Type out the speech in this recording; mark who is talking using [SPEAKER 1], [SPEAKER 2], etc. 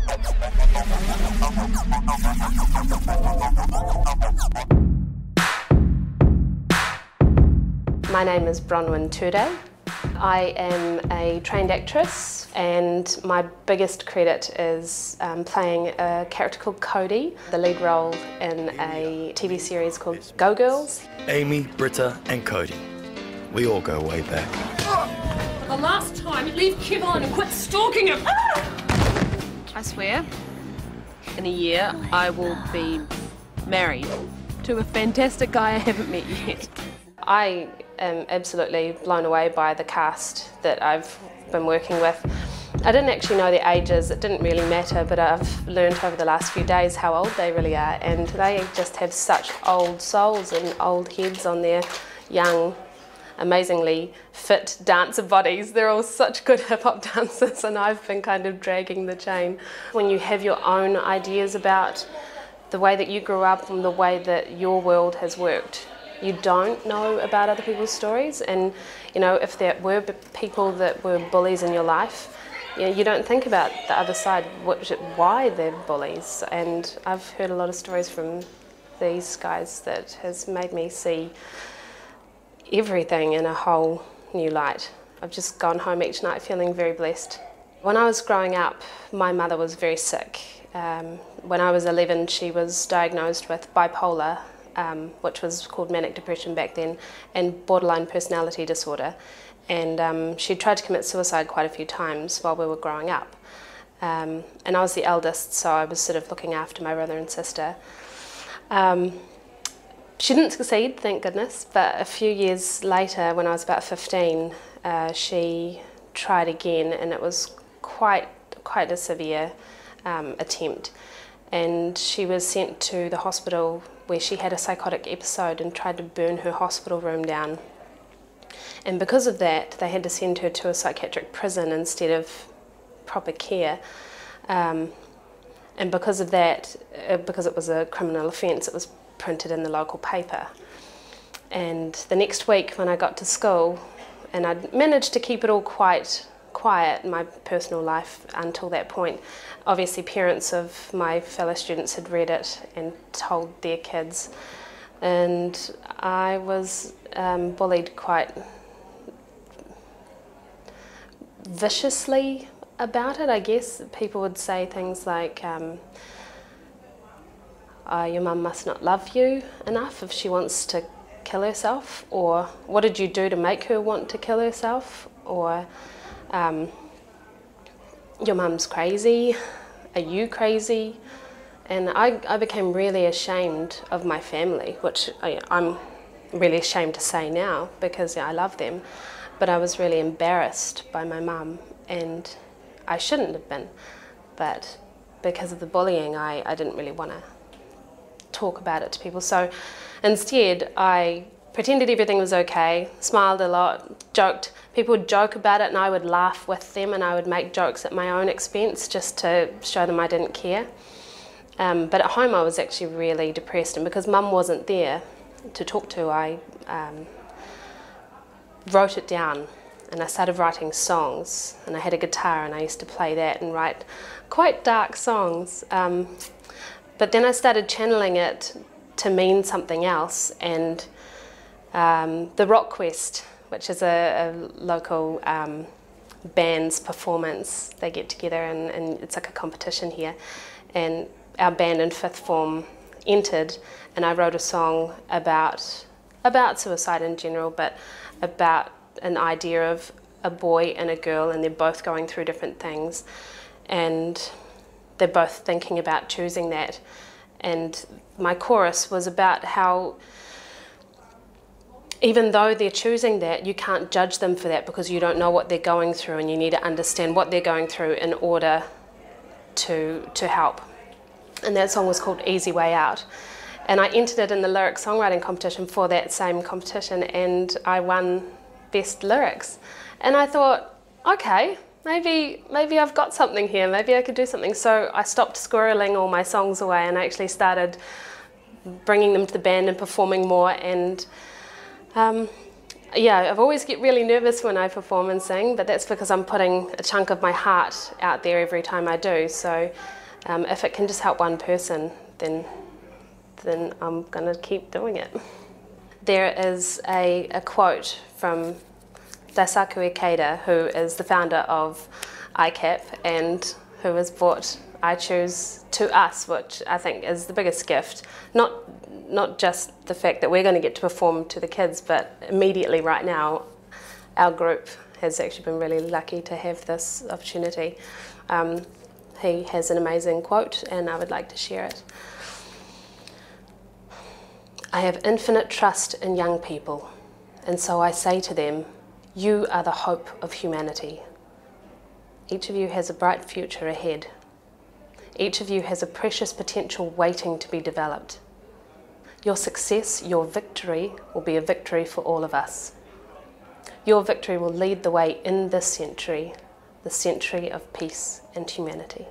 [SPEAKER 1] My name is Bronwyn Turei. I am a trained actress, and my biggest credit is playing a character called Cody, the lead role in a TV series called Go Girls.
[SPEAKER 2] Amy, Britta and Cody. We all go way back.
[SPEAKER 3] The last time, leave Kev alone and quit stalking him!
[SPEAKER 4] I swear, in a year I will be married to a fantastic guy I haven't met yet.
[SPEAKER 1] I am absolutely blown away by the cast that I've been working with. I didn't actually know their ages, it didn't really matter, but I've learned over the last few days how old they really are, and they just have such old souls and old heads on their young, amazingly fit dancer bodies. They're all such good hip-hop dancers, and I've been kind of dragging the chain. When you have your own ideas about the way that you grew up and the way that your world has worked, you don't know about other people's stories, and you know, if there were people that were bullies in your life, you don't think about the other side, why they're bullies. And I've heard a lot of stories from these guys that has made me see everything in a whole new light. I've just gone home each night feeling very blessed. When I was growing up, my mother was very sick. When I was 11, she was diagnosed with bipolar, which was called manic depression back then, and borderline personality disorder. And she tried to commit suicide quite a few times while we were growing up. And I was the eldest, so I was sort of looking after my brother and sister. She didn't succeed, thank goodness, but a few years later, when I was about 15, she tried again, and it was quite a severe attempt. And she was sent to the hospital where she had a psychotic episode and tried to burn her hospital room down. And because of that, they had to send her to a psychiatric prison instead of proper care. And because of that, because it was a criminal offence, it was printed in the local paper. And the next week when I got to school, and I'd managed to keep it all quite quiet in my personal life until that point, obviously parents of my fellow students had read it and told their kids, and I was bullied quite viciously about it, I guess. People would say things like, your mum must not love you enough if she wants to kill herself, or what did you do to make her want to kill herself, or your mum's crazy, are you crazy? And I became really ashamed of my family, which I'm really ashamed to say now because I love them, but I was really embarrassed by my mum, and I shouldn't have been, but because of the bullying I didn't really want to talk about it to people. So instead I pretended everything was okay, smiled a lot, joked. People would joke about it and I would laugh with them, and I would make jokes at my own expense just to show them I didn't care. But at home I was actually really depressed, and because Mum wasn't there to talk to, I wrote it down, and I started writing songs, and I had a guitar and I used to play that and write quite dark songs. But then I started channeling it to mean something else, and the Rock Quest, which is a local band's performance, they get together and it's like a competition here, and our band in fifth form entered, and I wrote a song about suicide in general, but about an idea of a boy and a girl, and they're both going through different things, and they're both thinking about choosing that. And my chorus was about how even though they're choosing that, you can't judge them for that because you don't know what they're going through, and you need to understand what they're going through in order to help. And that song was called Easy Way Out. And I entered it in the lyric songwriting competition for that same competition, and I won Best Lyrics. And I thought, okay, maybe I've got something here, maybe I could do something. So I stopped squirreling all my songs away and I actually started bringing them to the band and performing more, and Yeah, I've always get really nervous when I perform and sing, but that's because I'm putting a chunk of my heart out there every time I do. So if it can just help one person, then I'm going to keep doing it. There is a quote from Daisaku Ikeda, who is the founder of ICAP and who has brought I Choose to us, which I think is the biggest gift. Not just the fact that we're going to get to perform to the kids, but immediately right now, our group has actually been really lucky to have this opportunity. He has an amazing quote, and I would like to share it. I have infinite trust in young people, and so I say to them, you are the hope of humanity. Each of you has a bright future ahead. Each of you has a precious potential waiting to be developed. Your success, your victory, will be a victory for all of us. Your victory will lead the way in this century, the century of peace and humanity.